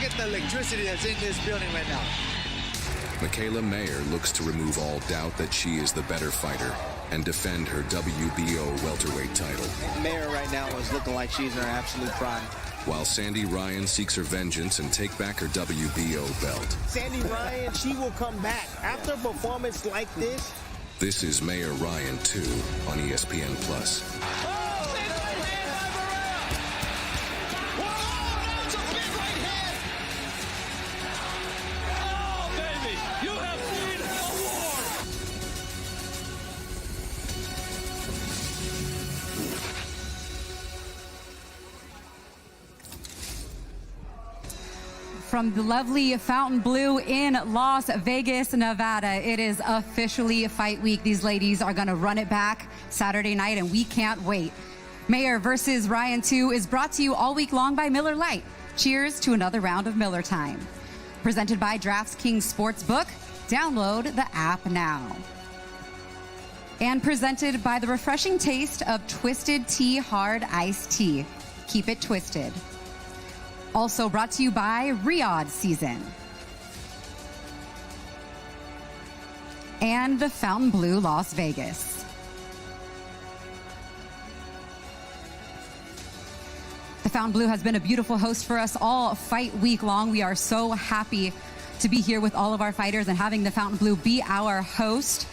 at the electricity that's in this building right now. Mikaela Mayer looks to remove all doubt that she is the better fighter and defend her WBO welterweight title. Mayer right now is looking like she's in her absolute prime. While Sandy Ryan seeks her vengeance and take back her WBO belt. Sandy Ryan, she will come back. After a performance like this. This is Mayer Ryan 2 on ESPN+. From the lovely Fontainebleau in Las Vegas, Nevada, it is officially fight week. These ladies are going to run it back Saturday night, and we can't wait. Mayer versus Ryan 2 is brought to you all week long by Miller Lite. Cheers to another round of Miller Time. Presented by DraftKings Sportsbook. Download the app now. And presented by the refreshing taste of Twisted Tea Hard Iced Tea. Keep it twisted. Also brought to you by Riyadh Season. And the Fontainebleau Las Vegas. The Fontainebleau has been a beautiful host for us all fight week long. We are so happy to be here with all of our fighters and having the Fontainebleau be our host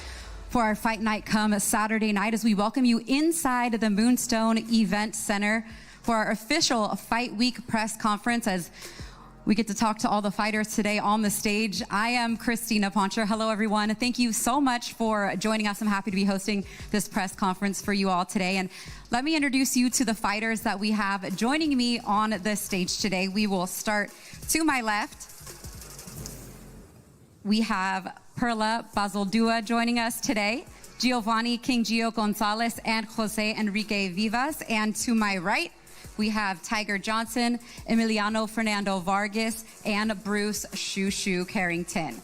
for our fight night come Saturday night as we welcome you inside the Moonstone Event Center for our official Fight Week press conference as we get to talk to all the fighters today on the stage. I am Christina Poncher. Hello, everyone. Thank you so much for joining us. I'm happy to be hosting this press conference for you all today. And let me introduce you to the fighters that we have joining me on the stage today. We will start to my left. We have Perla Bazaldua joining us today, Giovanni King Gio Gonzalez, and Jose Enrique Vivas. And to my right, we have Tiger Johnson, Emiliano Fernando Vargas, and Bruce Shushu Carrington.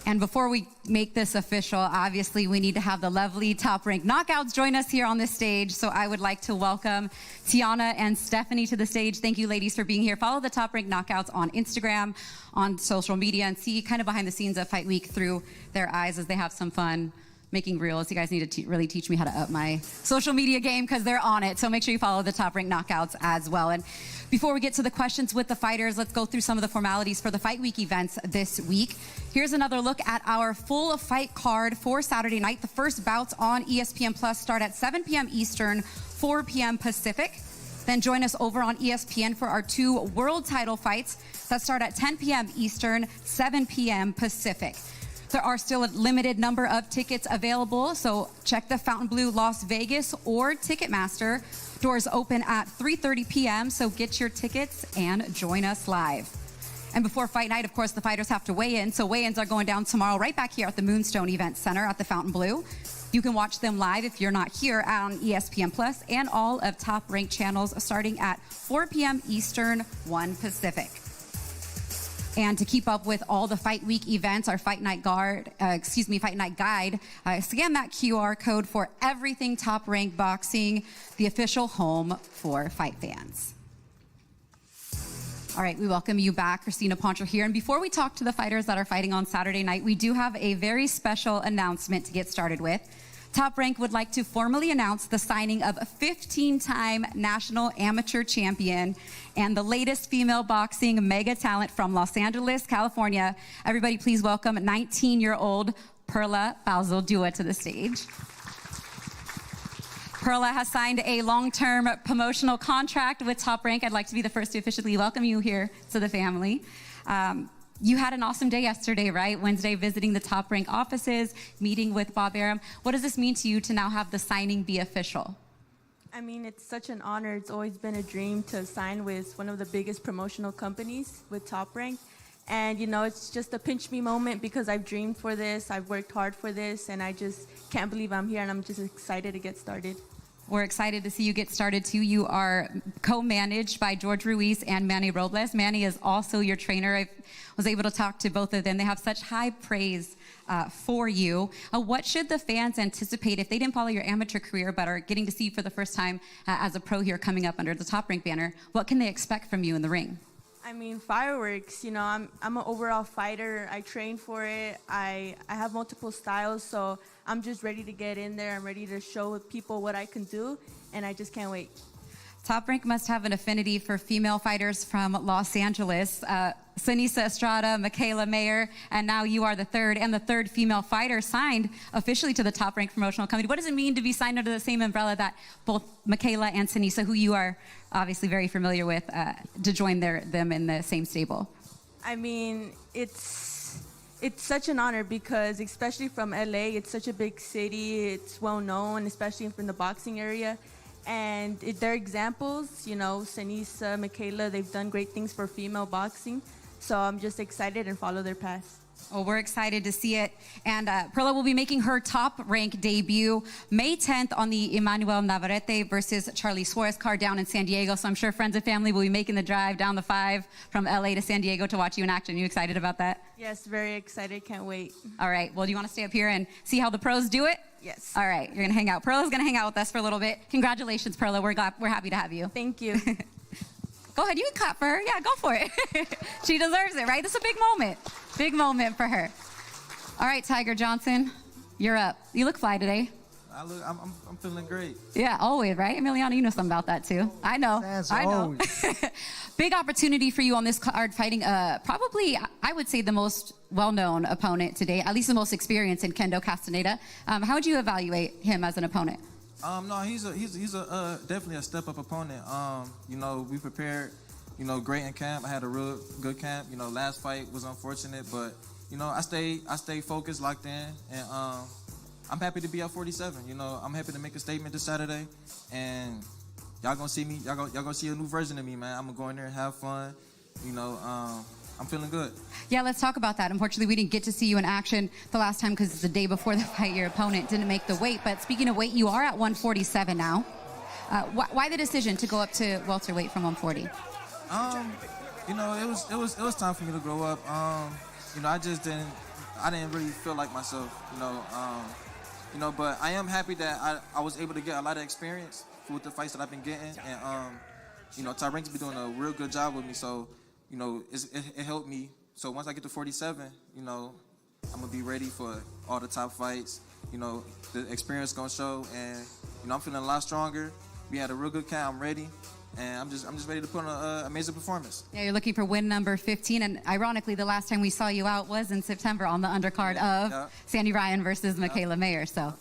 And before we make this official, obviously we need to have the lovely Top Rank Knockouts join us here on the stage. So I would like to welcome Tiana and Stephanie to the stage. Thank you, ladies, for being here. Follow the Top Rank Knockouts on Instagram, on social media, and see kind of behind the scenes of Fight Week through their eyes as they have some fun making reels. You guys need to really teach me how to up my social media game because they're on it. So make sure you follow the Top Rank Knockouts as well. And before we get to the questions with the fighters, let's go through some of the formalities for the Fight Week events this week. Here's another look at our full fight card for Saturday night. The first bouts on ESPN Plus start at 7 p.m. Eastern, 4 p.m. Pacific. Then join us over on ESPN for our two world title fights that start at 10 p.m. Eastern, 7 p.m. Pacific. There are still a limited number of tickets available, so check the Fontainebleau Las Vegas or Ticketmaster. Doors open at 3:30 p.m., so get your tickets and join us live. And before fight night, of course, the fighters have to weigh in, so weigh-ins are going down tomorrow right back here at the Moonstone Event Center at the Fontainebleau. You can watch them live if you're not here on ESPN Plus and all of Top Rank channels starting at 4 p.m. Eastern, 1 Pacific. And to keep up with all the Fight Week events, our Fight Night Guide, scan that QR code for everything Top Rank Boxing, the official home for fight fans. All right, we welcome you back. Christina Poncher here. And before we talk to the fighters that are fighting on Saturday night, we do have a very special announcement to get started with. Top Rank would like to formally announce the signing of a 15-time national amateur champion and the latest female boxing mega talent from Los Angeles, California. Everybody please welcome 19-year-old Perla Bazaldua to the stage. Perla has signed a long-term promotional contract with Top Rank. I'd like to be the first to officially welcome you here to the family. You had an awesome day yesterday, right? Wednesday, visiting the Top Rank offices, meeting with Bob Arum. What does this mean to you to now have the signing be official? I mean, it's such an honor. It's always been a dream to sign with one of the biggest promotional companies with Top Rank. And, you know, it's just a pinch me moment because I've dreamed for this, I've worked hard for this, and I just can't believe I'm here, and I'm just excited to get started. We're excited to see you get started too. You are co-managed by George Ruiz and Manny Robles. Manny is also your trainer. I was able to talk to both of them. They have such high praise for you. What should the fans anticipate if they didn't follow your amateur career but are getting to see you for the first time as a pro here coming up under the Top Rank banner? What can they expect from you in the ring? I mean, fireworks, you know, I'm an overall fighter. I train for it. I have multiple styles, so I'm just ready to get in there. I'm ready to show people what I can do, and I just can't wait. Top Rank must have an affinity for female fighters from Los Angeles. Sanisa Estrada, Mikaela Mayer, and now you are the third female fighter signed officially to the Top Rank Promotional Company. What does it mean to be signed under the same umbrella that both Mikaela and Sanisa, who you are obviously very familiar with, to join them in the same stable? I mean, it's such an honor because, especially from LA, it's such a big city. It's well known, especially from the boxing area. And they're examples, you know, Sanisa, Mikaela, they've done great things for female boxing. So I'm just excited and follow their path. Well, we're excited to see it. And Perla will be making her Top Rank debut May 10th on the Emmanuel Navarrete versus Charlie Suarez card down in San Diego. So I'm sure friends and family will be making the drive down the 5 from LA to San Diego to watch you in action. You excited about that? Yes, very excited. Can't wait. All right. Well, do you want to stay up here and see how the pros do it? Yes. All right. You're going to hang out. Perla's going to hang out with us for a little bit. Congratulations, Perla. We're happy to have you. Thank you. Go ahead. You can clap for her. Yeah, go for it. She deserves it, right? This is a big moment. Big moment for her. All right, Tiger Johnson, you're up. You look fly today. I'm feeling great. Yeah, always, right? Emiliano, you know something about that too. I know. I know. Big opportunity for you on this card, fighting probably, I would say, the most well-known opponent today, at least the most experienced in Kendo Castaneda. How would you evaluate him as an opponent? No, he's a definitely a step-up opponent. You know, we prepared, you know, great in camp. I had a real good camp. You know, last fight was unfortunate, but you know, I stayed focused, locked in, and I'm happy to be at 47. You know, I'm happy to make a statement this Saturday, and y'all gonna see me. Y'all gonna see a new version of me, man. I'm gonna go in there and have fun. You know, I'm feeling good. Yeah, let's talk about that. Unfortunately, we didn't get to see you in action the last time because it's the day before the fight. Your opponent didn't make the weight. But speaking of weight, you are at 147 now. Why the decision to go up to welterweight from 140? You know, it was time for me to grow up. You know, I didn't really feel like myself. You know, but I am happy that I was able to get a lot of experience with the fights that I've been getting, and you know, Tyrank's been doing a real good job with me. So, you know, it helped me. So once I get to 47, you know, I'm gonna be ready for all the top fights. You know, the experience gonna show, and you know, I'm feeling a lot stronger. We had a real good camp. I'm ready. And I'm just ready to put on an amazing performance. Yeah, you're looking for win number 15, and ironically, the last time we saw you out was in September on the undercard of Sandy Ryan versus Mikaela Mayer. So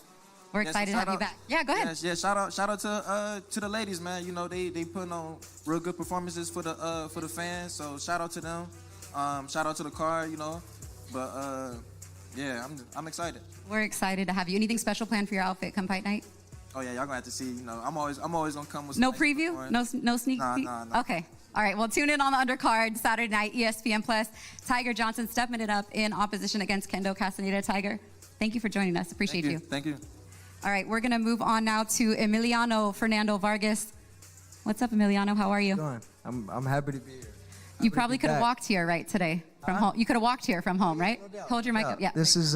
we're excited to have you back. Yeah, go ahead. Yeah, shout out to the ladies, man. You know, they putting on real good performances for the fans. So shout out to them. Shout out to the card, you know. But yeah, I'm excited. We're excited to have you. Anything special planned for your outfit come fight night? Oh yeah, y'all gonna have to see. You know, I'm always gonna come with no preview, no sneak peek. Nah. Okay, all right. Well, tune in on the undercard Saturday night, ESPN Plus. Tiger Johnson stepping it up in opposition against Kendo Castaneda. Tiger, thank you for joining us. Appreciate you. Thank you. All right, we're gonna move on now to Emiliano Fernando Vargas. What's up, Emiliano? How are you? I'm happy to be here. You probably could have walked here, right, today from home. You could have walked here from home, right? No doubt. Hold your mic up. Yeah. This is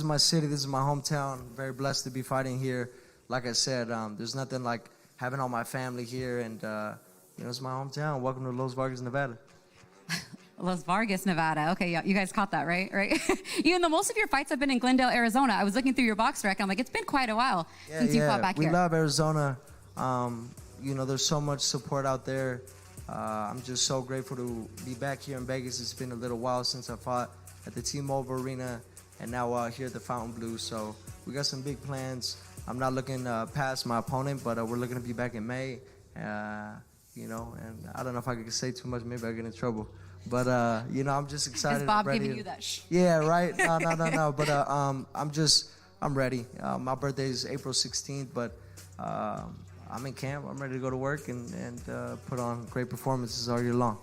my city. This is my hometown. Very blessed to be fighting here. Like I said, there's nothing like having all my family here, and you know, it's my hometown. Welcome to Los Vargas, Nevada. Las Vargas, Nevada. Okay, yeah, you guys caught that, right? Even though most of your fights have been in Glendale, Arizona. I was looking through your box rec, and I'm like, it's been quite a while since you fought back here. We love Arizona. You know, there's so much support out there. I'm just so grateful to be back here in Vegas. It's been a little while since I fought at the T-Mobile Arena, and now here at the Fontainebleau. So we got some big plans. I'm not looking past my opponent, but we're looking to be back in May. You know, and I don't know if I could say too much. Maybe I get in trouble. But you know, I'm just excited. Is Bob giving you that? Yeah, right. No. But I'm ready. My birthday is April 16th, but I'm in camp. I'm ready to go to work and put on great performances all year long.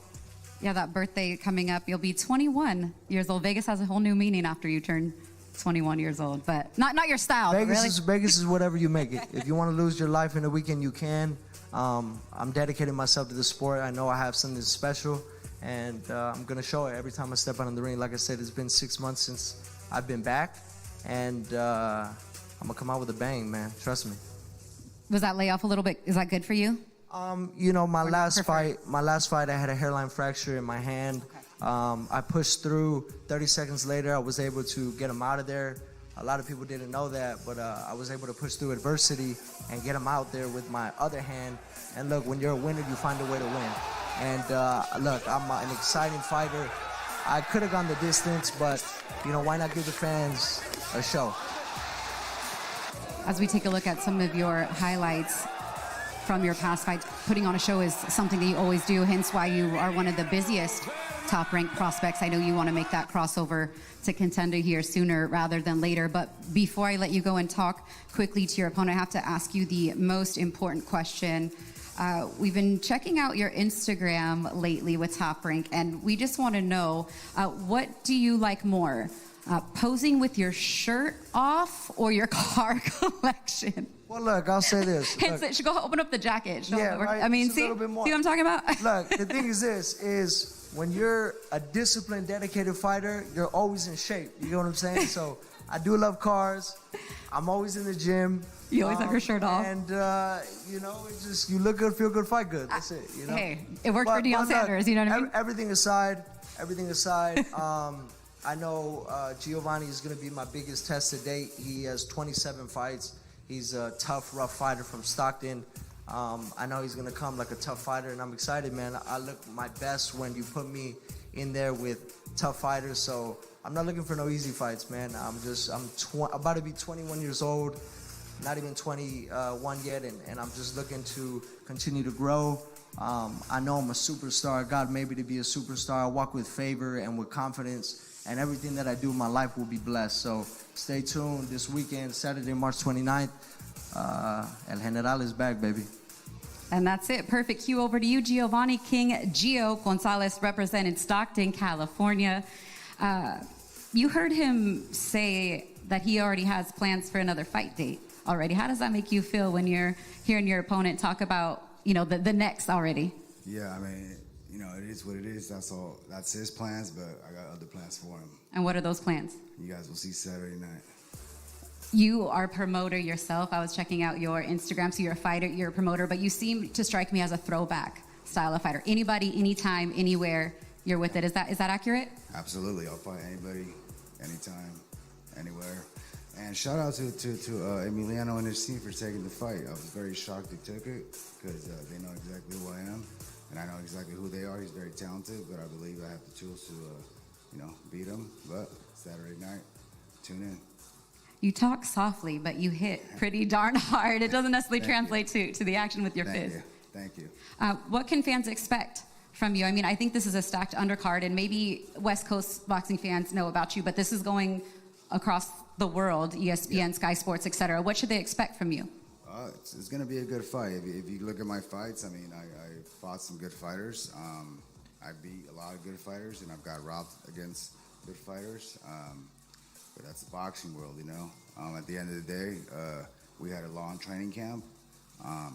Yeah, that birthday coming up, you'll be 21 years old. Vegas has a whole new meaning after you turn 21 years old, but not your style. Vegas is whatever you make it. If you want to lose your life in a weekend, you can. I'm dedicating myself to the sport. I know I have something special, and I'm gonna show it every time I step out in the ring. Like I said, it's been 6 months since I've been back, and I'm gonna come out with a bang, man. Trust me. Was that layoff a little bit? Is that good for you? You know, my last fight, I had a hairline fracture in my hand. I pushed through. 30 seconds later, I was able to get him out of there. A lot of people didn't know that, but I was able to push through adversity and get him out there with my other hand. And look, when you're a winner, you find a way to win. And look, I'm an exciting fighter. I could have gone the distance, but, you know, why not give the fans a show? As we take a look at some of your highlights from your past fights, putting on a show is something that you always do, hence why you are one of the busiest top-ranked prospects. I know you want to make that crossover to contender here sooner rather than later, but before I let you go and talk quickly to your opponent, I have to ask you the most important question. We've been checking out your Instagram lately with Top Rank, and we just want to know, what do you like more? Posing with your shirt off or your car collection? Well, look, I'll say this. Hence, it should go open up the jacket. Yeah, right? I mean, It's a see little bit more. what I'm talking about? Look, the thing is this, is when you're a disciplined, dedicated fighter, you're always in shape. You know what I'm saying? So I do love cars. I'm always in the gym. You always have your shirt off. And, you know, it's just, you look good, feel good, fight good. That's it, you know? Hey, it worked for Deion Sanders, you know what I mean? Everything aside, I know Giovanni is going to be my biggest test to date. He has 27 fights. He's a tough, rough fighter from Stockton. I know he's going to come like a tough fighter, and I'm excited, man. I look my best when you put me in there with tough fighters, so I'm not looking for no easy fights, man. I'm about to be 21 years old, not even 21 yet, and I'm just looking to continue to grow. I know I'm a superstar. God made me to be a superstar. I walk with favor and with confidence, and everything that I do in my life will be blessed. So stay tuned this weekend, Saturday, March 29th. El General is back, baby. And that's it. Perfect cue over to you, Giovanni King Gio Gonzalez, representing Stockton, California. You heard him say that he already has plans for another fight date already. How does that make you feel when you're hearing your opponent talk about, you know, the next already? Yeah, I mean, you know, it is what it is. That's all. That's his plans, but I got other plans for him. And what are those plans? You guys will see Saturday night. You are a promoter yourself. I was checking out your Instagram, so you're a fighter, you're a promoter, but you seem to strike me as a throwback style of fighter. Anybody, anytime, anywhere, you're with it. Is that accurate? Absolutely. I'll fight anybody, anytime, anywhere. And shout out to Emiliano and his team for taking the fight. I was very shocked they took it because they know exactly who I am, and I know exactly who they are. He's very talented, but I believe I have the tools to, you know, beat him. But Saturday night, tune in. You talk softly, but you hit pretty darn hard. It doesn't necessarily translate to the action with your fist. Thank you. What can fans expect from you? I mean, I think this is a stacked undercard, and maybe West Coast boxing fans know about you, but this is going across the world, ESPN, Sky Sports, etc. What should they expect from you? It's going to be a good fight. If you look at my fights, I mean, I fought some good fighters. I beat a lot of good fighters, and I've got robbed against good fighters. But that's the boxing world, you know. At the end of the day, we had a long training camp.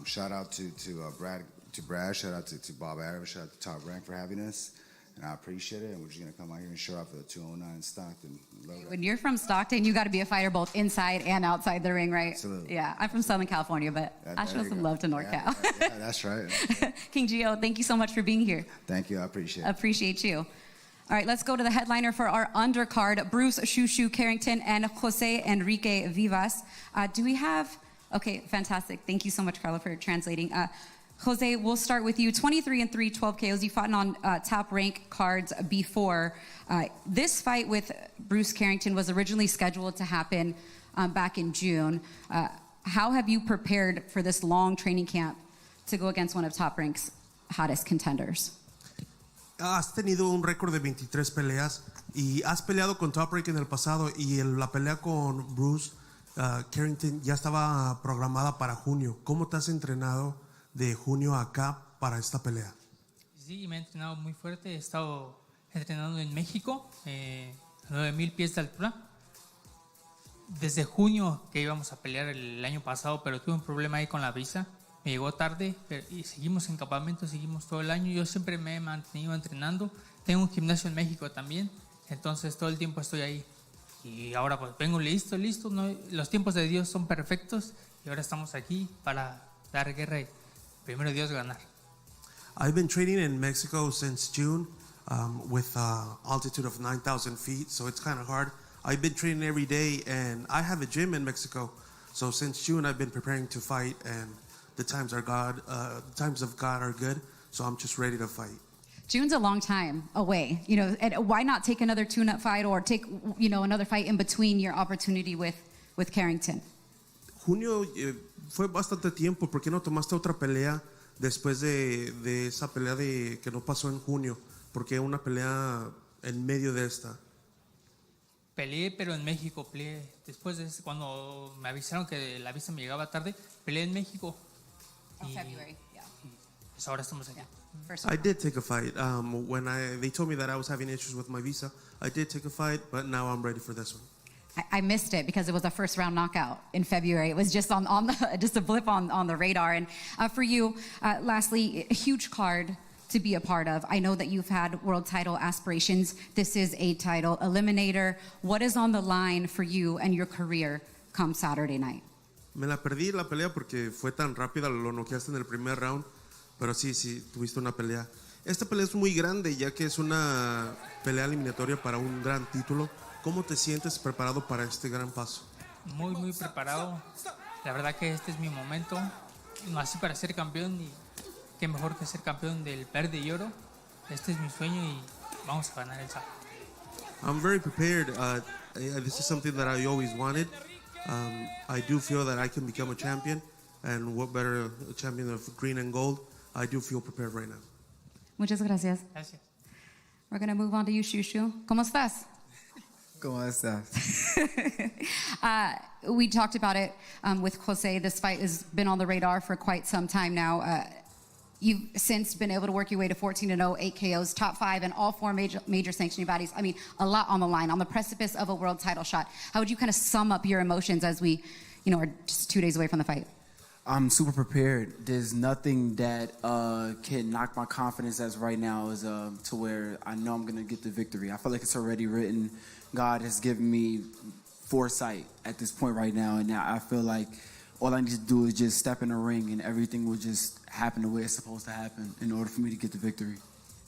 Shout out to Brad, shout out to Bob Adams, shout out to Top Rank for having us. And I appreciate it, and we're just going to come out here and show up for the 209 Stockton. When you're from Stockton, you got to be a fighter both inside and outside the ring, right? Absolutely. Yeah, I'm from Southern California, but I show some love to NorCal. Yeah, that's right. King Gio, thank you so much for being here. Thank you, I appreciate it. Appreciate you. All right, let's go to the headliner for our undercard, Bruce Shushu Carrington and Jose Enrique Vivas. Do we have, okay, fantastic. Thank you so much, Carla, for translating. Jose, we'll start with you. 23-3, 12 KOs. You fought on top rank cards before. This fight with Bruce Carrington was originally scheduled to happen back in June. How have you prepared for this long training camp to go against one of Top Rank's hottest contenders? Has tenido un récord de 23 peleas y has peleado con Top Rank en el pasado y la pelea con Bruce Carrington ya estaba programada para junio. ¿Cómo te has entrenado de junio a acá para esta pelea? Sí, me he entrenado muy fuerte. He estado entrenando en México a 9,000 pies de altura. Desde junio que íbamos a pelear el año pasado, pero tuve un problema ahí con la visa. Me llegó tarde y seguimos en campamento, seguimos todo el año. Yo siempre me he mantenido entrenando. Tengo un gimnasio en México también, entonces todo el tiempo estoy ahí. Y ahora pues vengo listo. ¿No? Los tiempos de Dios son perfectos y ahora estamos aquí para dar guerra y primero Dios ganar. I've been training in Mexico since June with altitude of 9,000 feet, so it's kind of hard. I've been training every day, and I have a gym in Mexico. So since June, I've been preparing to fight, and the times of God are good. So I'm just ready to fight. June's a long time away, and why not take another tune-up fight or take, another fight in between your opportunity with Carrington? Junio fue bastante tiempo. ¿Por qué no tomaste otra pelea después de esa pelea que no pasó en junio? Porque una pelea en medio de esta. Peleé, pero en México. Peleé después de cuando me avisaron que la visa me llegaba tarde. Peleé en México. February, yeah. Pues ahora estamos aquí. I did take a fight. When they told me that I was having issues with my visa, I did take a fight, but now I'm ready for this one. I missed it because it was a first round knockout in February. It was just on the just a blip on the radar. And for you, lastly, a huge card to be a part of. I know that you've had world title aspirations. This is a title eliminator. What is on the line for you and your career come Saturday night? Me la perdí la pelea porque fue tan rápida, lo noqueaste en el primer round, pero sí, tuviste una pelea. Esta pelea es muy grande ya que es una pelea eliminatoria para un gran título. ¿Cómo te sientes preparado para este gran paso? Muy, muy preparado. La verdad que este es mi momento. Nací para ser campeón y qué mejor que ser campeón del verde y oro. Este es mi sueño y vamos a ganar el sábado. I'm very prepared. This is something that I always wanted. I do feel that I can become a champion, and what better a champion of green and gold. I do feel prepared right now. Muchas gracias. Gracias. We're going to move on to you, Shushu. ¿Cómo estás? ¿Cómo estás? We talked about it with Jose. This fight has been on the radar for quite some time now. You've since been able to work your way to 14-0, 8 KOs, top 5 in all 4 major sanctioning bodies. I mean, a lot on the line, on the precipice of a world title shot. How would you kind of sum up your emotions as we, are just 2 days away from the fight? I'm super prepared. There's nothing that can knock my confidence as right now is to where I know I'm going to get the victory. I feel like it's already written. God has given me foresight at this point right now, and now I feel like all I need to do is just step in the ring and everything will just happen the way it's supposed to happen in order for me to get the victory.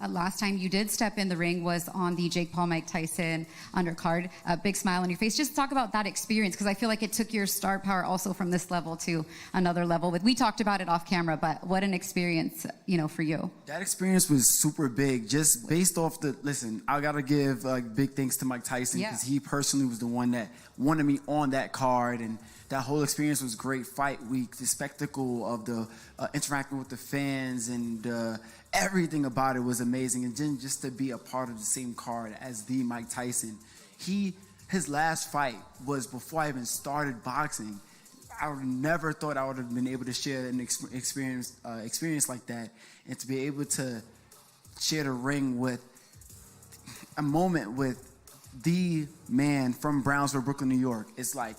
Last time you did step in the ring was on the Jake Paul-Mike Tyson undercard. A big smile on your face. Just talk about that experience, because I feel like it took your star power also from this level to another level. We talked about it off camera, but what an experience, for you. That experience was super big, just based off listen, I got to give big thanks to Mike Tyson, because he personally was the one that wanted me on that card, and that whole experience was great. Fight week, the spectacle of the interacting with the fans, and everything about it was amazing. And then just to be a part of the same card as the Mike Tyson. His last fight was before I even started boxing. I would never thought I would have been able to share an experience like that, and to be able to share the ring with a moment with the man from Brownsville, Brooklyn, New York. It's like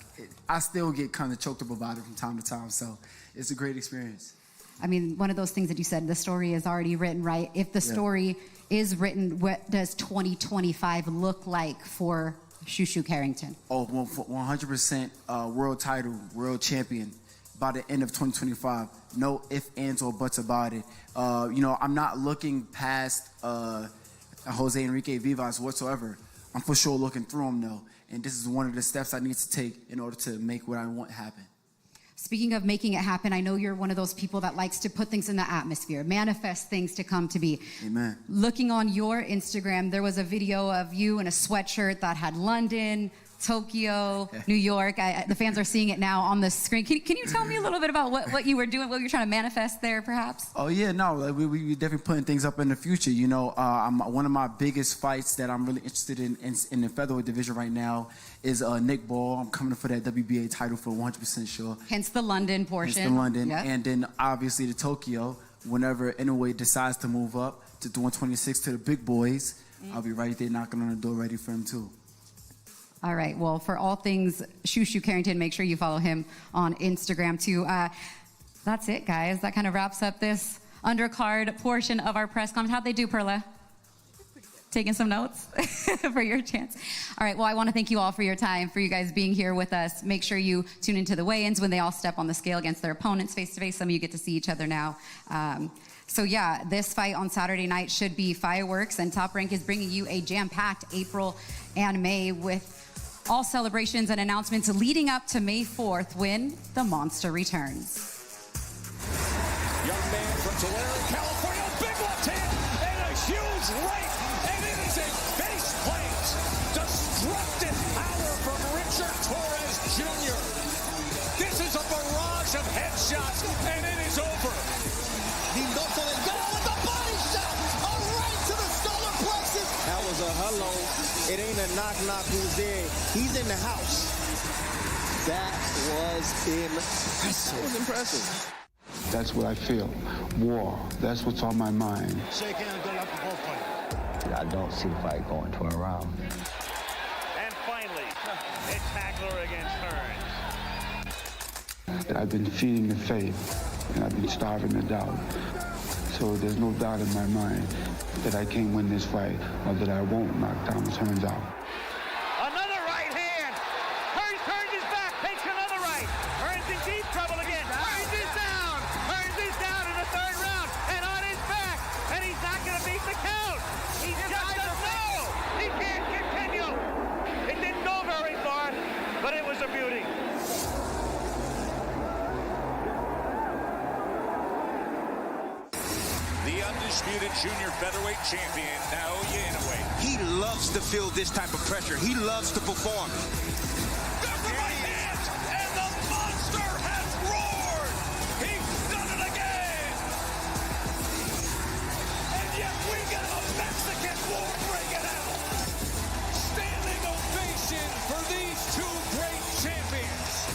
I still get kind of choked up about it from time to time. So it's a great experience. I mean, one of those things that you said, the story is already written, right? If the story is written, what does 2025 look like for Shushu Carrington? Oh, 100% world title, world champion by the end of 2025. No ifs, ands, or buts about it. I'm not looking past Jose Enrique Vivas whatsoever. I'm for sure looking through him, though. And this is one of the steps I need to take in order to make what I want happen. Speaking of making it happen, I know you're one of those people that likes to put things in the atmosphere, manifest things to come to be. Amen. Looking on your Instagram, there was a video of you in a sweatshirt that had London, Tokyo, New York. The fans are seeing it now on the screen. Can you tell me a little bit about what you were doing, what you were trying to manifest there, perhaps? Oh, yeah, no, we definitely putting things up in the future. One of my biggest fights that I'm really interested in the featherweight division right now is Nick Ball. I'm coming for that WBA title for 100% sure. Hence the London portion. Hence the London. Yep. And then obviously the Tokyo, whenever Inoue decides to move up to 126 to the big boys, I'll be right there knocking on the door ready for him too. All right. Well, for all things Shushu Carrington, make sure you follow him on Instagram too. That's it, guys. That kind of wraps up this undercard portion of our press conference. How'd they do, Perla? taking some notes for your chance. All right, well, I want to thank you all for your time, for you guys being here with us. Make sure you tune into the weigh-ins when they all step on the scale against their opponents face-to-face. Some of you get to see each other now. So yeah, this fight on Saturday night should be fireworks, and Top Rank is bringing you a jam-packed April and May with all celebrations and announcements leading up to May 4th when the Monster returns. Young man from Tulare, California, big left hand and a huge right, and it is a face plant. Destructive power from Richard Torres Jr. This is a barrage of headshots, and it is over. Mendoza Delgado with a body shot, a right to the solar plexus. That was a hello. It ain't a knock who's there. He's in the house. That was impressive. That was impressive. That's what I feel. War. That's what's on my mind. Shake hands, good luck for both fighters. I don't see the fight going to a round. And finally, it's Hagler against Hearns. I've been feeding the faith, and I've been starving the doubt. So there's no doubt in my mind that I can't win this fight, or that I won't knock Thomas Hearns out. Another right hand. Hearns turns his back, takes another right. Hearns in deep trouble again. Hearns is down. Hearns is down in the third round and on his back. And he's not going to beat the count. He just doesn't know. He can't continue. It didn't go very far, but it was a beauty. The undisputed junior featherweight champion, Naoya Inoue. He loves to feel this type of pressure. He loves to perform. There's the right hand, and the monster has roared. He's done it again. And yet we get a Mexican war breaking out. Standing ovation for these two great champions.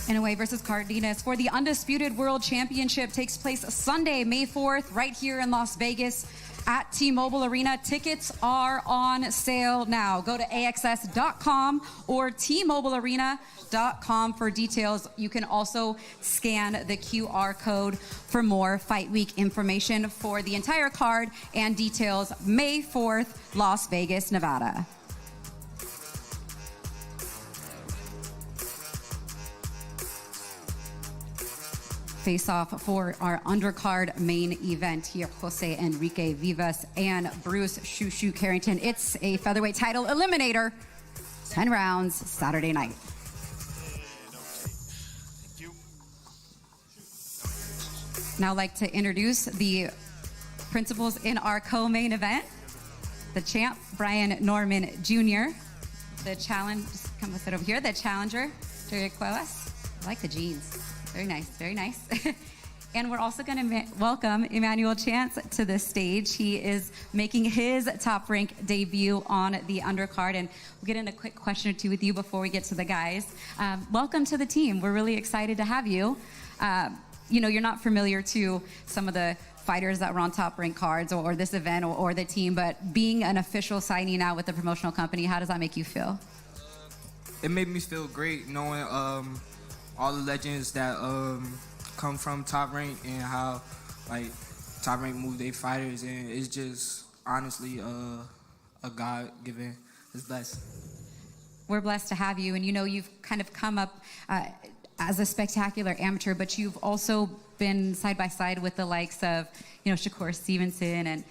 Inoue versus Cardenas for the Undisputed World Championship takes place Sunday, May 4th, right here in Las Vegas at T-Mobile Arena. Tickets are on sale now. Go to AXS.com or TMobileArena.com for details. You can also scan the QR code for more Fight Week information for the entire card and details. May 4th, Las Vegas, Nevada. Face off for our undercard main event here, Jose Enrique Vivas and Bruce Shushu Carrington. It's a featherweight title eliminator, 10 rounds, Saturday night. Now I'd like to introduce the principals in our co-main event. The champ, Brian Norman Jr. The challenge, just come with it over here, the challenger, Jerry Cuevas. I like the jeans. Very nice, very nice. And we're also going to welcome Emmanuel Chance to the stage. He is making his Top Rank debut on the undercard, and we'll get in a quick question or two with you before we get to the guys. Welcome to the team. We're really excited to have you. You know, you're not familiar to some of the fighters that were on Top Rank cards or this event or the team, but being an official signing out with the promotional company, how does that make you feel? It made me feel great knowing all the legends that come from Top Rank and how like Top Rank move their fighters, and it's just honestly a God-given. It's blessed. We're blessed to have you, and you know you've kind of come up as a spectacular amateur, but you've also been side by side with the likes of Shakur Stevenson and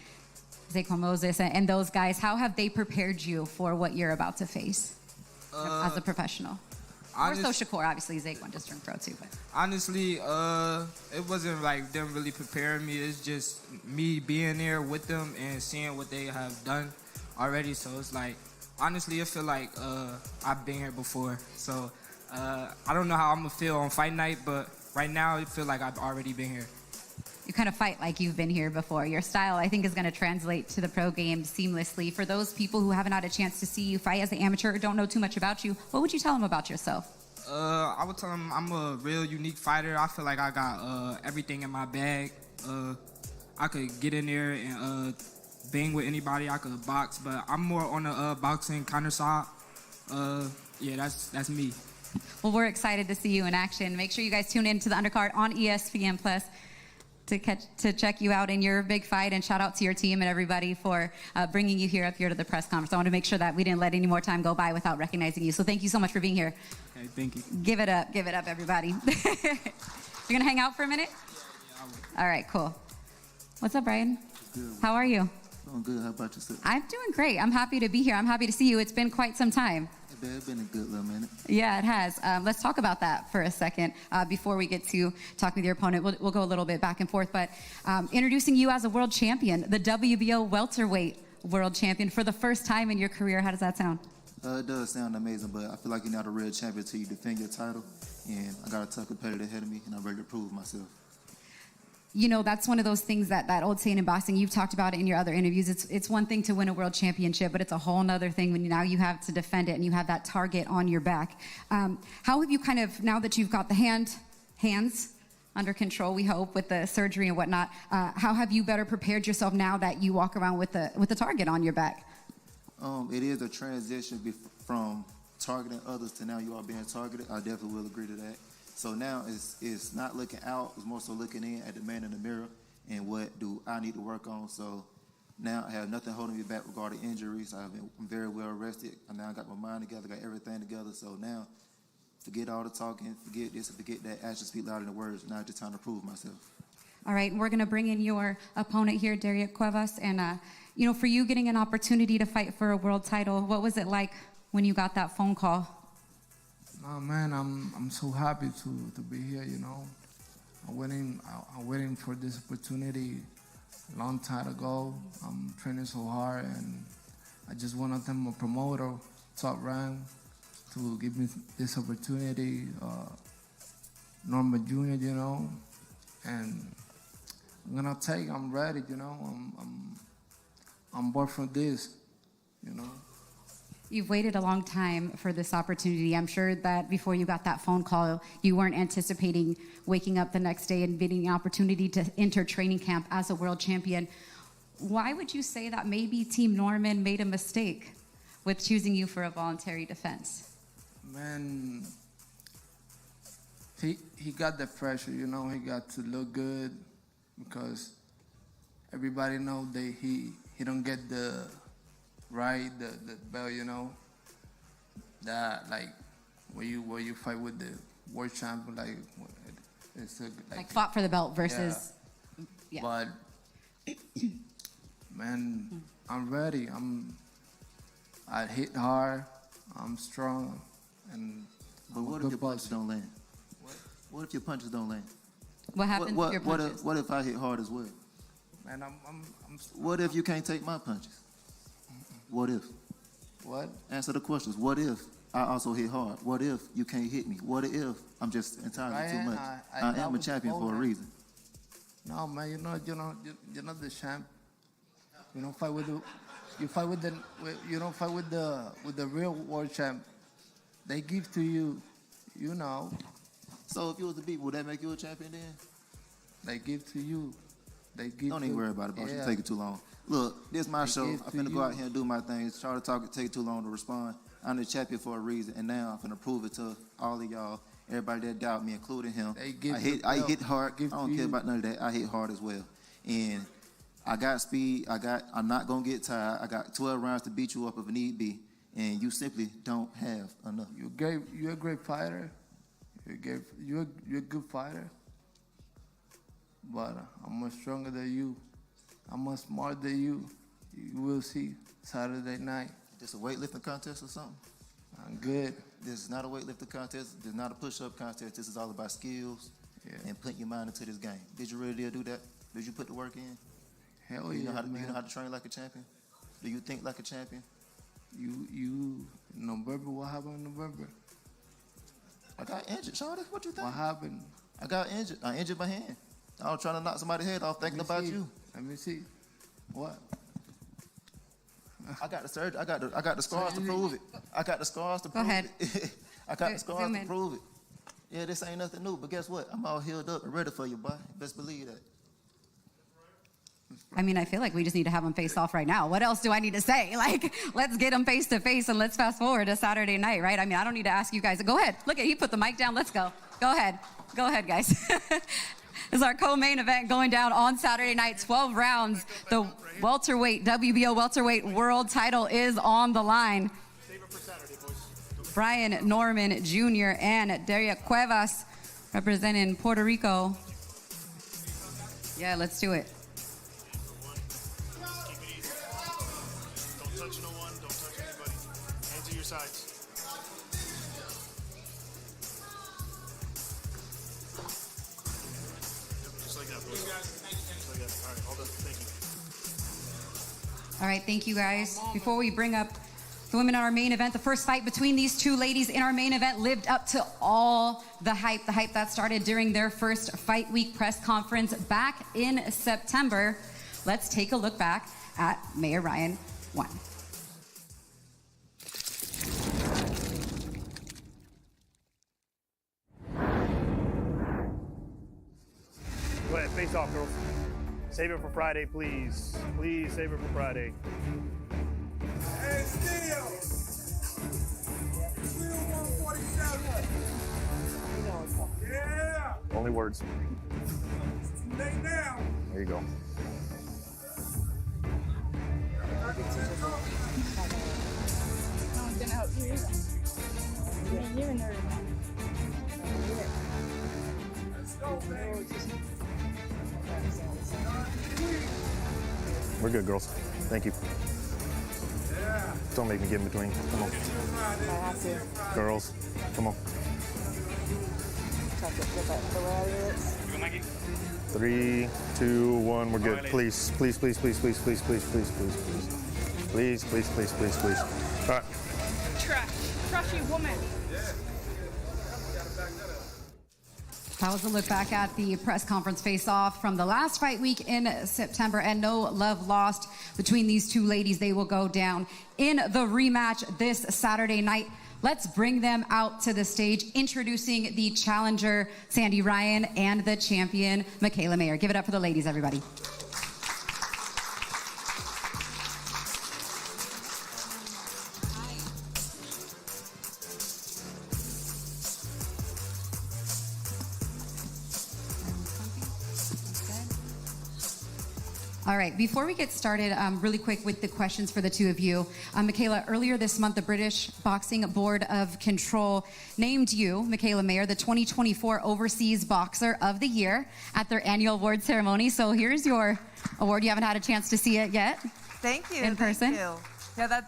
Zaquan Moses and those guys. How have they prepared you for what you're about to face as a professional? Or so Shakur, obviously Zaquan just turned pro too. But honestly, it wasn't like them really preparing me. It's just me being there with them and seeing what they have done already. So it's like, honestly, I feel like I've been here before. So I don't know how I'm gonna feel on fight night, but right now I feel like I've already been here. You kind of fight like you've been here before. Your style, I think, is going to translate to the pro game seamlessly. For those people who haven't had a chance to see you fight as an amateur or don't know too much about you, what would you tell them about yourself? I would tell them I'm a real unique fighter. I feel like I got everything in my bag. I could get in there and bang with anybody. I could box, but I'm more on the boxing counter side. Yeah, that's me. Well, we're excited to see you in action. Make sure you guys tune in to the undercard on ESPN+. to check you out in your big fight, and shout out to your team and everybody for bringing you here up here to the press conference. I want to make sure that we didn't let any more time go by without recognizing you. So thank you so much for being here. Okay, thank you. Give it up, everybody. You're gonna hang out for a minute? All right, cool. What's up, Brian? Good. How are you? Doing good. How about yourself? I'm doing great. I'm happy to be here. I'm happy to see you. It's been quite some time. It's been a good little minute. Yeah, it has. Let's talk about that for a second before we get to talking with your opponent. We'll go a little bit back and forth, but introducing you as a world champion, the WBO welterweight world champion for the first time in your career. How does that sound? It does sound amazing, but I feel like you're not a real champion until you defend your title, and I got a tough competitor ahead of me, and I'm ready to prove myself. You know, that's one of those things that old saying in boxing, you've talked about it in your other interviews. It's one thing to win a world championship, but it's a whole nother thing when now you have to defend it and you have that target on your back. How have you kind of, now that you've got the hands under control, we hope, with the surgery and whatnot, how have you better prepared yourself now that you walk around with the target on your back? It is a transition from targeting others to now you are being targeted. I definitely will agree to that. So now it's not looking out, it's more so looking in at the man in the mirror and what do I need to work on. So now I have nothing holding me back regarding injuries. I'm very well rested. And now I got my mind together, got everything together. So now forget all the talking, forget this, forget that. Actions speak louder than words. Now it's just time to prove myself. All right, we're going to bring in your opponent here, Derek Cuevas. And, you know, for you getting an opportunity to fight for a world title, what was it like when you got that phone call? Oh man, I'm so happy to be here. You know, I'm waiting for this opportunity a long time ago. I'm training so hard, and I just wanted them a promoter, Top Rank, to give me this opportunity. Norma Jr., you know, and I'm ready. You know, I'm born for this. You know. You've waited a long time for this opportunity. I'm sure that before you got that phone call, you weren't anticipating waking up the next day and getting the opportunity to enter training camp as a world champion. Why would you say that maybe Team Norman made a mistake with choosing you for a voluntary defense? Man, he got the pressure, you know. He got to look good because everybody know that he don't get the belt, you know, that like where you fight with the world champion, like it's like fought for the belt versus, yeah. But man, I'm ready. I hit hard. I'm strong, but what if your punches don't land? What if your punches don't land? What happens to your punches? What if I hit hard as well? Man, What if you can't take my punches? What if? What? Answer the questions. What if I also hit hard? What if you can't hit me? What if I'm just entirely too much? I am a champion for a reason. No, man, you're not the champ. You don't fight with the real world champ. They give to you, you know. So if you was to beat, would that make you a champion then? They give to you. Don't even worry about it, bro. It's taking too long. Look, this is my show. I'm finna go out here and do my things. Try to talk, it take too long to respond. I'm the champion for a reason, and now I'm finna prove it to all of y'all, everybody that doubt me, including him. I hit hard. I don't care about none of that. I hit hard as well. And I got speed. I'm not gonna get tired. I got 12 rounds to beat you up if need be, and you simply don't have enough. You're a great fighter. You're a good fighter. But I'm much stronger than you. I'm much smarter than you. You will see Saturday night. This a weightlifting contest or something? I'm good. This is not a weightlifting contest. This is not a push-up contest. This is all about skills and putting your mind into this game. Did you really do that? Did you put the work in? Hell man. You know how to train like a champion? Do you think like a champion? You November, what happened in November? I got injured, Shawty. What you think? What happened? I got injured. I injured my hand. I was trying to knock somebody's head off thinking about you. Let me see. What? I got the surgery. I got the scars to prove it. I got the scars to prove it. I got the scars to prove it. Yeah, this ain't nothing new, but guess what? I'm all healed up and ready for you, boy. Best believe that. I mean, I feel like we just need to have them face off right now. What else do I need to say? Like, let's get them face to face and let's fast forward to Saturday night, right? I mean, I don't need to ask you guys. Go ahead. Look, he put the mic down. Let's go. Go ahead. Go ahead, guys. is our co-main event going down on Saturday night, 12 rounds. The welterweight, WBO welterweight world title is on the line. Brian Norman Jr. and Derek Cuevas representing Puerto Rico. Yeah, let's do it. Don't touch no one, don't touch anybody. Hands to your sides. Just like that, boys. Just like that. All right, hold up. Thank you. All right, thank you guys. Before we bring up the women in our main event, the first fight between these two ladies in our main event lived up to all the hype that started during their first fight week press conference back in September. Let's take a look back at Mayor Ryan 1. Go ahead, face off, girls. Save it for Friday, please. Please save it for Friday. Hey, Steel! Steel 147. Yeah! Only words. Lay down. There you go. No one's gonna help you either. I mean, you're in there. Let's go, baby. We're good, girls. Thank you. Yeah. Don't make me get in between. Come on. I have to. Girls, come on. Try to get that filler out of your lips. 3, 2, 1. We're good. Please, please, please, please, please, please, please, please, please, please. Please, please, please, please, please. All right. Trash. Trashy woman. That was a look back at the press conference face-off from the last fight week in September, and no love lost between these two ladies. They will go down in the rematch this Saturday night. Let's bring them out to the stage, introducing the challenger, Sandy Ryan, and the champion, Mikaela Mayer. Give it up for the ladies, everybody. All right, before we get started, really quick with the questions for the two of you. Mikaela, earlier this month, the British Boxing Board of Control named you, Mikaela Mayer, the 2024 Overseas Boxer of the Year at their annual award ceremony. So here's your award. You haven't had a chance to see it yet. Thank you. In person. Thank you. Yeah,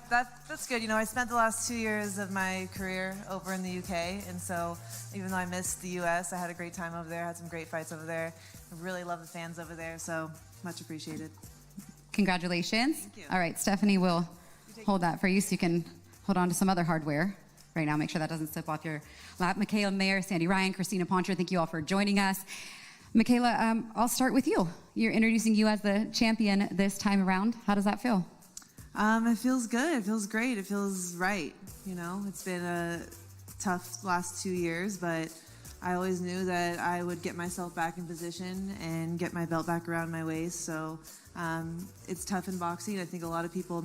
that's good. You know, I spent the last 2 years of my career over in the UK, and so even though I missed the US, I had a great time over there, had some great fights over there. I really love the fans over there, so much appreciated. Congratulations. Thank you. All right, Stephanie will hold that for you so you can hold on to some other hardware right now. Make sure that doesn't slip off your lap. Mikaela Mayer, Sandy Ryan, Christina Poncher, thank you all for joining us. Mikaela, I'll start with you. You're introducing you as the champion this time around. How does that feel? It feels good. It feels great. It feels right. You know, it's been a tough last 2 years, but I always knew that I would get myself back in position and get my belt back around my waist. So it's tough in boxing. I think a lot of people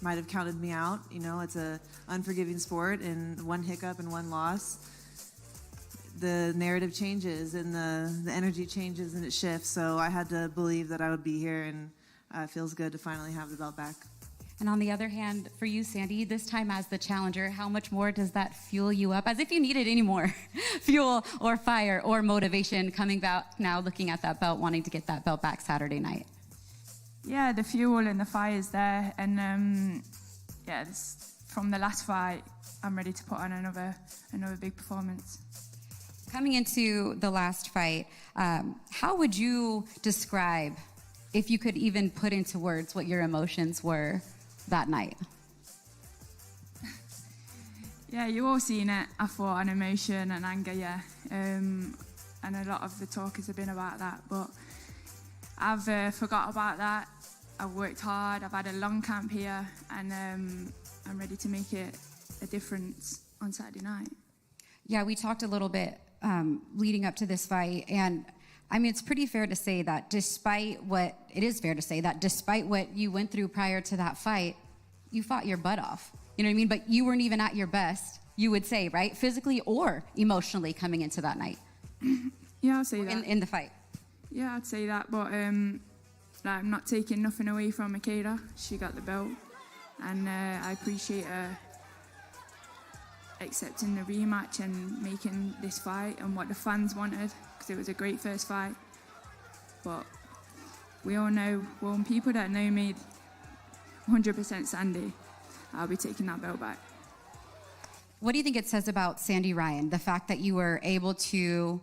might have counted me out. You know, it's a unforgiving sport, and one hiccup and one loss, the narrative changes and the energy changes and it shifts. So I had to believe that I would be here, and it feels good to finally have the belt back. And on the other hand, for you, Sandy, this time as the challenger, how much more does that fuel you up? As if you needed any more fuel or fire or motivation coming back now, looking at that belt, wanting to get that belt back Saturday night. Yeah, the fuel and the fire is there, and yeah, from the last fight, I'm ready to put on another big performance. Coming into the last fight, how would you describe, if you could even put into words, what your emotions were that night? Yeah, you all seen it. I thought an emotion and anger, yeah. And a lot of the talk has been about that, but I've forgot about that. I've worked hard, I've had a long camp here, and I'm ready to make it a difference on Saturday night. Yeah, we talked a little bit leading up to this fight, and I mean, it's pretty fair to say that despite what you went through prior to that fight, you fought your butt off. You know what I mean? But you weren't even at your best, you would say, right? Physically or emotionally coming into that night. Yeah, I'll say that. In the fight. Yeah, I'd say that, but like, I'm not taking nothing away from Mikaela. She got the belt, and I appreciate her accepting the rematch and making this fight and what the fans wanted, because it was a great first fight. But we all know, well, people that know me 100% Sandy, I'll be taking that belt back. What do you think it says about Sandy Ryan, the fact that you were able to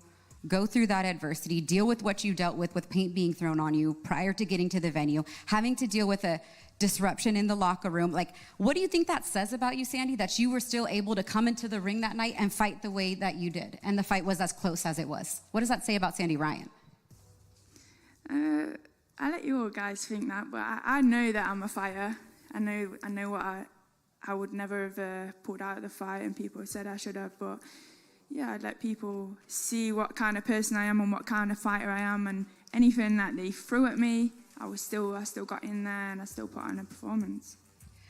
go through that adversity, deal with what you dealt with paint being thrown on you prior to getting to the venue, having to deal with a disruption in the locker room? Like, what do you think that says about you, Sandy, that you were still able to come into the ring that night and fight the way that you did, and the fight was as close as it was? What does that say about Sandy Ryan? I let you all guys think that, but I know that I'm a fighter. I know what I would never have pulled out of the fight, and people said I should have, but yeah, I'd let people see what kind of person I am and what kind of fighter I am, and anything that they threw at me, I still got in there, and I still put on a performance.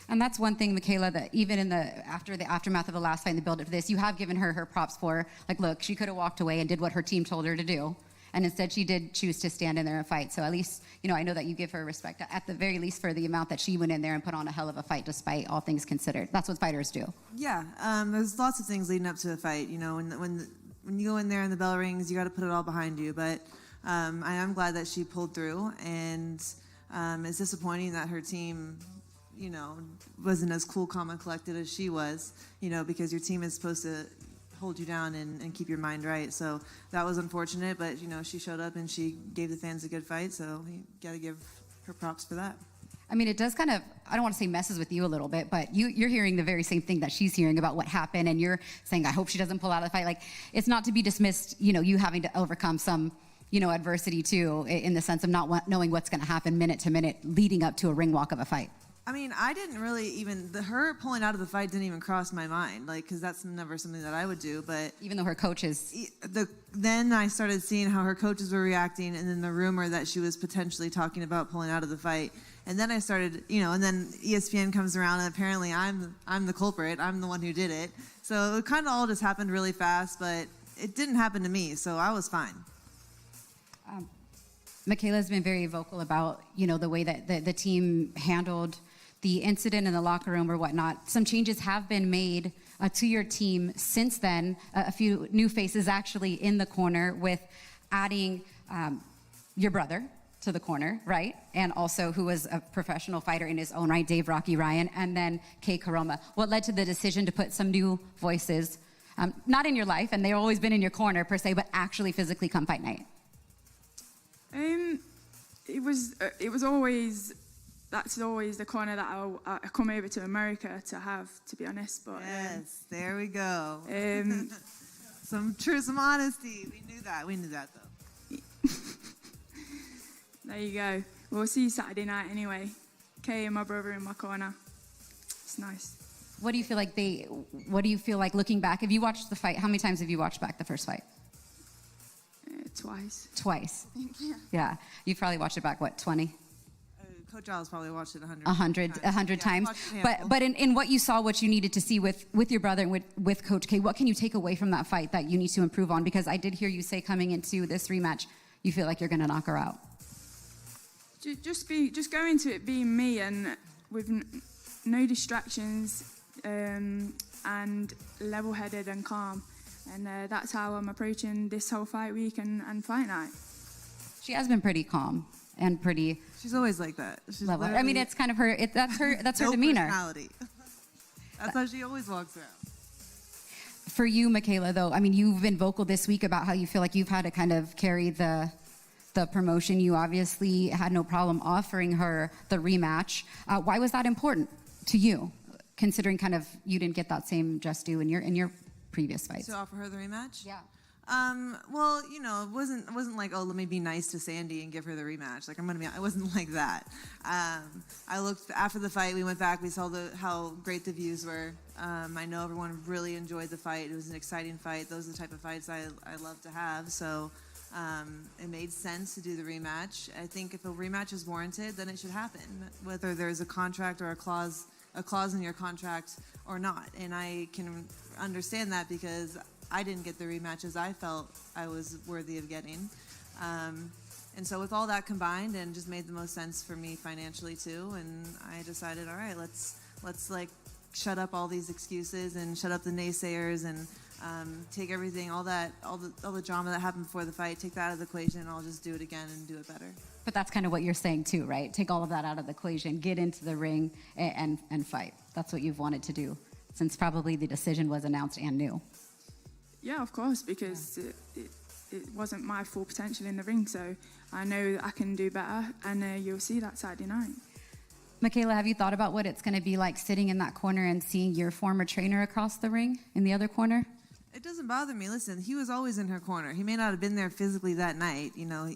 And that's one thing, Mikaela, that even after the aftermath of the last fight and the build up to this, you have given her props for. Like, look, she could have walked away and did what her team told her to do, and instead she did choose to stand in there and fight. So at least, I know that you give her respect, at the very least, for the amount that she went in there and put on a hell of a fight, despite all things considered. That's what fighters do. Yeah, there's lots of things leading up to the fight. When you go in there and the bell rings, you got to put it all behind you. But I am glad that she pulled through, and it's disappointing that her team, wasn't as cool, calm, and collected as she was. Because your team is supposed to hold you down and keep your mind right. So that was unfortunate, but she showed up and she gave the fans a good fight. So you got to give her props for that. I mean, it does kind of, I don't want to say messes with you a little bit, but you're hearing the very same thing that she's hearing about what happened, and you're saying, I hope she doesn't pull out of the fight. Like, it's not to be dismissed, you having to overcome some, adversity too, in the sense of not knowing what's going to happen minute to minute leading up to a ring walk of a fight. I mean, I didn't really even, her pulling out of the fight didn't even cross my mind, because that's never something that I would do. But even though her coaches, then I started seeing how her coaches were reacting, and then the rumor that she was potentially talking about pulling out of the fight. And then I started, and then ESPN comes around, and apparently I'm the culprit. I'm the one who did it. So it kind of all just happened really fast, but it didn't happen to me, so I was fine. Mikaela's been very vocal about, the way that the team handled the incident in the locker room or whatnot. Some changes have been made to your team since then. A few new faces actually in the corner, with adding your brother to the corner, right? And also who was a professional fighter in his own right, Dave Rocky Ryan, and then Kay Karoma. What led to the decision to put some new voices, not in your life, and they've always been in your corner per se, but actually physically come fight night? It was always, that's always the corner that I come over to America to have, to be honest. But yes, there we go. Some honesty. We knew that though. There you go. We'll see you Saturday night anyway. Kay and my brother in my corner. It's nice. What do you feel like looking back? Have you watched the fight? How many times have you watched back the first fight? Twice. Twice? Yeah. Yeah. You've probably watched it back, what, 20? Coach Al's probably watched it 100 times. But in what you saw, what you needed to see with your brother and with Coach K, what can you take away from that fight that you need to improve on? Because I did hear you say coming into this rematch, you feel like you're going to knock her out. Just go into it being me, and with no distractions, and level-headed and calm. And that's how I'm approaching this whole fight week and fight night. She has been pretty calm and pretty. She's always like that. She's level. I mean, it's kind of her. That's her demeanor. Personality. That's how she always walks around. For you, Mikaela, though, I mean, you've been vocal this week about how you feel like you've had to kind of carry the promotion. You obviously had no problem offering her the rematch. Why was that important to you, considering kind of you didn't get that same just due in your previous fights? To offer her the rematch? Yeah. Well, it wasn't like, oh, let me be nice to Sandy and give her the rematch. Like, it wasn't like that. I looked after the fight. We went back. We saw how great the views were. I know everyone really enjoyed the fight. It was an exciting fight. Those are the type of fights I love to have. So it made sense to do the rematch. I think if a rematch is warranted, then it should happen, whether there's a contract or a clause in your contract or not. And I can understand that because I didn't get the rematches I felt I was worthy of getting. And so with all that combined, and just made the most sense for me financially too, and I decided, all right, let's like shut up all these excuses and shut up the naysayers and take everything, all the drama that happened before the fight, take that out of the equation, and I'll just do it again and do it better. But that's kind of what you're saying too, right? Take all of that out of the equation, get into the ring and fight. That's what you've wanted to do since probably the decision was announced and new. Yeah, of course, because it wasn't my full potential in the ring, so I know that I can do better, and you'll see that Saturday night. Mikaela, have you thought about what it's going to be like sitting in that corner and seeing your former trainer across the ring in the other corner? It doesn't bother me. Listen, he was always in her corner. He may not have been there physically that night. You know,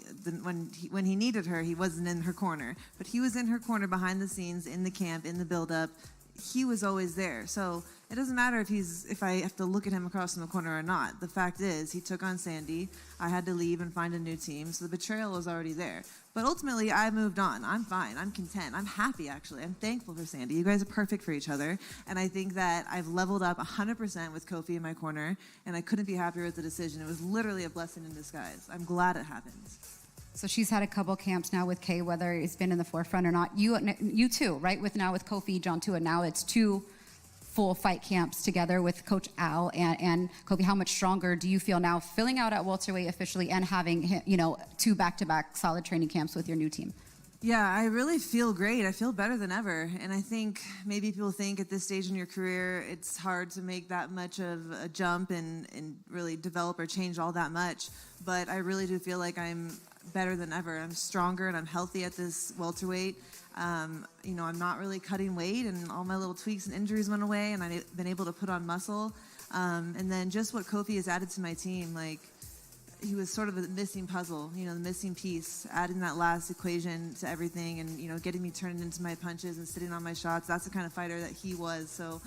when he needed her, he wasn't in her corner. But he was in her corner behind the scenes, in the camp, in the build-up. He was always there. So it doesn't matter if I have to look at him across from the corner or not. The fact is, he took on Sandy. I had to leave and find a new team. So the betrayal was already there. But ultimately, I moved on. I'm fine. I'm content. I'm happy, actually. I'm thankful for Sandy. You guys are perfect for each other. And I think that I've leveled up 100% with Kofi in my corner, and I couldn't be happier with the decision. It was literally a blessing in disguise. I'm glad it happened. So she's had a couple camps now with Kay, whether it's been in the forefront or not. You too, right? With Kofi, John too, and now it's 2 full fight camps together with Coach Al and Kofi. How much stronger do you feel now filling out at welterweight officially and having 2 back-to-back solid training camps with your new team? Yeah, I really feel great. I feel better than ever. And I think maybe people think at this stage in your career, it's hard to make that much of a jump and really develop or change all that much. But I really do feel like I'm better than ever. I'm stronger and I'm healthy at this welterweight. I'm not really cutting weight, and all my little tweaks and injuries went away, and I've been able to put on muscle. And then just what Kofi has added to my team, like, he was sort of a missing puzzle, the missing piece, adding that last equation to everything and, getting me turning into my punches and sitting on my shots. That's the kind of fighter that he was. So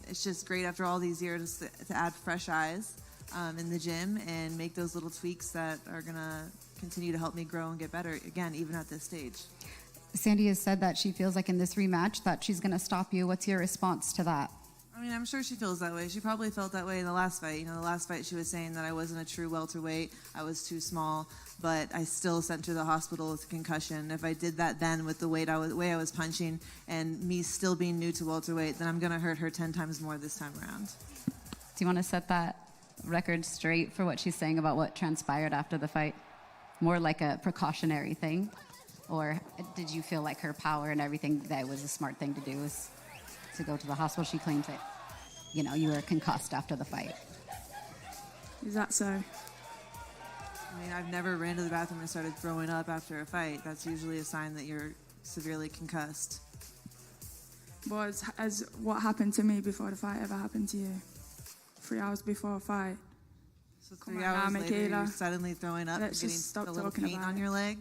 it's just great after all these years to add fresh eyes in the gym and make those little tweaks that are going to continue to help me grow and get better, again, even at this stage. Sandy has said that she feels like in this rematch that she's going to stop you. What's your response to that? I mean, I'm sure she feels that way. She probably felt that way in the last fight. The last fight she was saying that I wasn't a true welterweight. I was too small, but I still sent her to the hospital with a concussion. If I did that then with the way I was punching and me still being new to welterweight, then I'm going to hurt her 10 times more this time around. Do you want to set that record straight for what she's saying about what transpired after the fight? More like a precautionary thing? Or did you feel like her power and everything, that was a smart thing to do, was to go to the hospital? She claimed that, you were concussed after the fight. Is that so? I mean, I've never ran to the bathroom and started throwing up after a fight. That's usually a sign that you're severely concussed. But has what happened to me before the fight ever happened to you? 3 hours before a fight. So 3 hours later, you're suddenly throwing up and getting a little pain on your leg?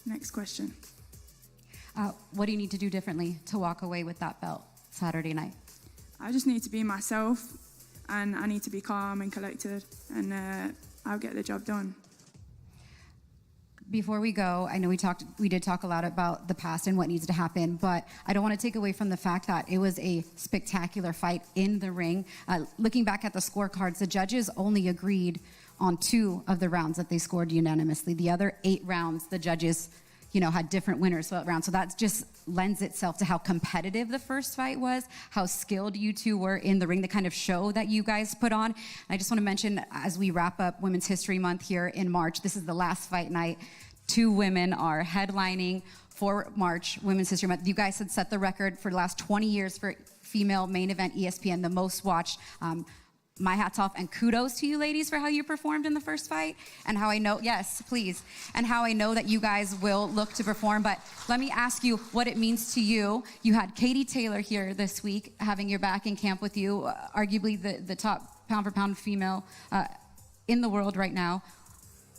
Next question. What do you need to do differently to walk away with that belt Saturday night? I just need to be myself, and I need to be calm and collected, and I'll get the job done. Before we go, I know we did talk a lot about the past and what needs to happen, but I don't want to take away from the fact that it was a spectacular fight in the ring. Looking back at the scorecards, the judges only agreed on 2 of the rounds that they scored unanimously. The other 8 rounds, the judges, had different winners round. So that just lends itself to how competitive the first fight was, how skilled you 2 were in the ring, the kind of show that you guys put on. I just want to mention, as we wrap up Women's History Month here in March, this is the last fight night. 2 women are headlining for March Women's History Month. You guys had set the record for the last 20 years for female main event ESPN, the most watched. My hat's off, and kudos to you ladies for how you performed in the first fight and how I know, yes, please, and how I know that you guys will look to perform. But let me ask you what it means to you. You had Katie Taylor here this week having your back in camp with you, arguably the top pound-for-pound female in the world right now.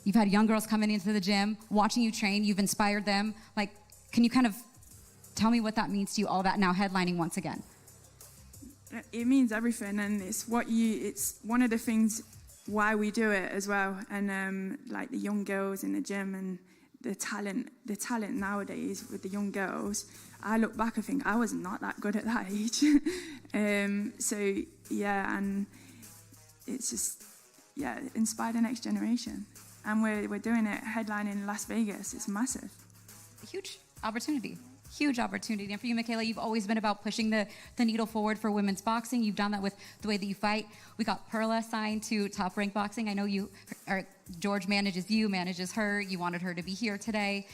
You've had young girls coming into the gym, watching you train. You've inspired them. Like, can you kind of tell me what that means to you, all that now headlining once again? It means everything, and it's one of the things why we do it as well. And like the young girls in the gym and the talent nowadays with the young girls, I look back and think I was not that good at that age. So yeah, and it's just, inspire the next generation. And we're doing it headlining Las Vegas. It's massive. Huge opportunity. Huge opportunity. And for you, Mikaela, you've always been about pushing the needle forward for women's boxing. You've done that with the way that you fight. We got Perla signed to Top Rank Boxing. I know George manages you, manages her. You wanted her to be here today.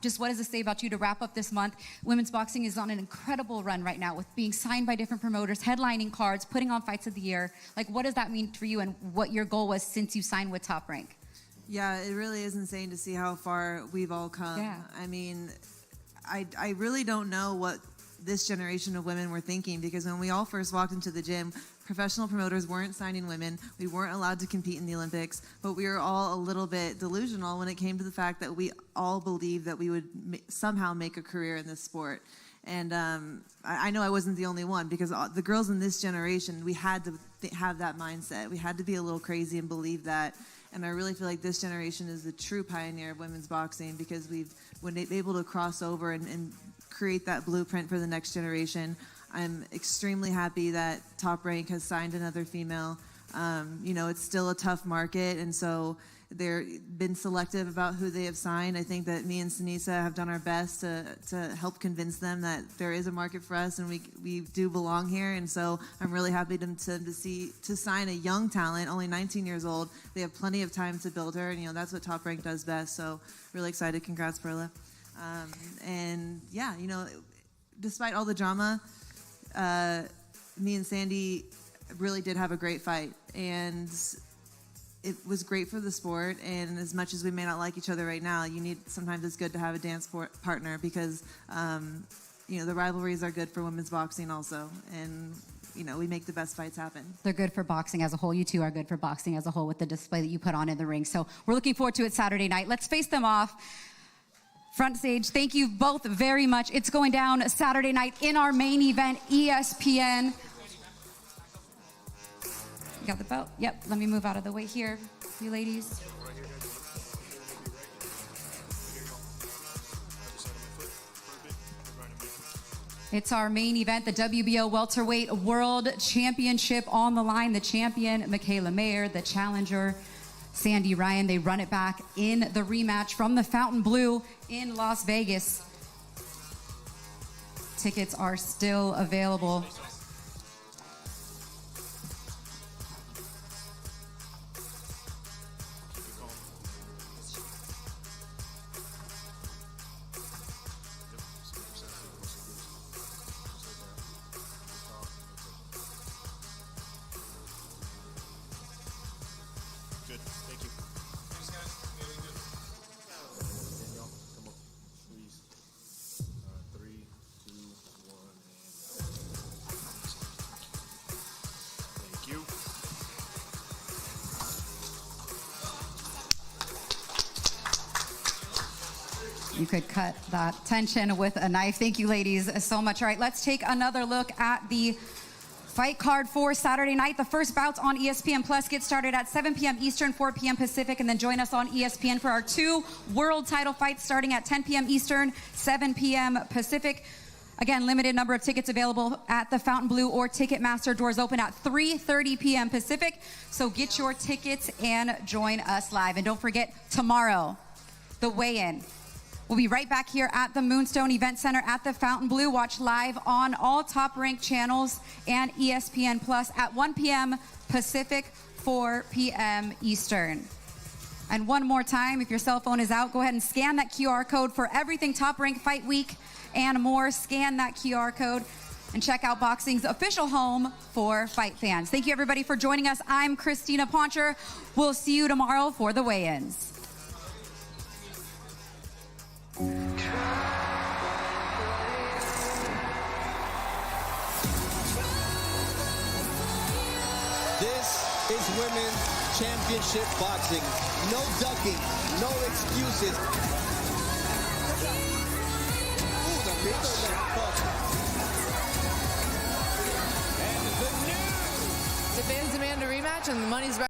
Just what does it say about you to wrap up this month? Women's boxing is on an incredible run right now with being signed by different promoters, headlining cards, putting on fights of the year. Like, what does that mean for you and what your goal was since you signed with Top Rank? Yeah, it really is insane to see how far we've all come. Yeah. I mean, I really don't know what this generation of women were thinking, because when we all first walked into the gym, professional promoters weren't signing women. We weren't allowed to compete in the Olympics, but we were all a little bit delusional when it came to the fact that we all believed that we would somehow make a career in this sport. And I know I wasn't the only one, because the girls in this generation, we had to have that mindset. We had to be a little crazy and believe that. And I really feel like this generation is the true pioneer of women's boxing, because we've been able to cross over and create that blueprint for the next generation. I'm extremely happy that Top Rank has signed another female. It's still a tough market, and so they've been selective about who they have signed. I think that me and Sinisa have done our best to help convince them that there is a market for us and we do belong here. And so I'm really happy to sign a young talent, only 19 years old. They have plenty of time to build her, and that's what Top Rank does best. So really excited. Congrats, Perla. Despite all the drama, me and Sandy really did have a great fight, and it was great for the sport. And as much as we may not like each other right now, sometimes it's good to have a dance partner, because the rivalries are good for women's boxing also, and we make the best fights happen. They're good for boxing as a whole. You two are good for boxing as a whole with the display that you put on in the ring. So we're looking forward to it Saturday night. Let's face them off. Front stage, thank you both very much. It's going down Saturday night in our main event, ESPN. You got the belt? Yep, let me move out of the way here, you ladies. It's our main event, the WBO Welterweight World Championship on the line. The champion, Mikaela Mayer, the challenger, Sandy Ryan. They run it back in the rematch from the Fountain Blue in Las Vegas. Tickets are still available. Good, thank you. Thanks, guys. Danielle, come up, please. 3, 2, 1, and thank you. You could cut that tension with a knife. Thank you, ladies, so much. All right, let's take another look at the fight card for Saturday night. The first bouts on ESPN Plus get started at 7 p.m. Eastern, 4 p.m. Pacific, and then join us on ESPN for our 2 world title fights starting at 10 p.m. Eastern, 7 p.m. Pacific. Again, limited number of tickets available at the Fountain Blue or Ticketmaster. Doors open at 3:30 p.m. Pacific. So get your tickets and join us live. And don't forget, tomorrow, the weigh-in. We'll be right back here at the Moonstone Event Center at the Fountain Blue. Watch live on all Top Rank channels and ESPN Plus at 1 p.m. Pacific, 4 p.m. Eastern. And one more time, if your cell phone is out, go ahead and scan that QR code for everything Top Rank Fight Week and more. Scan that QR code and check out boxing's official home for fight fans. Thank you, everybody, for joining us. I'm Christina Poncher. We'll see you tomorrow for the weigh-ins. This is Women's Championship Boxing. No ducking, no excuses. Ooh, the middle left hook. Did fans demand a rematch and the money's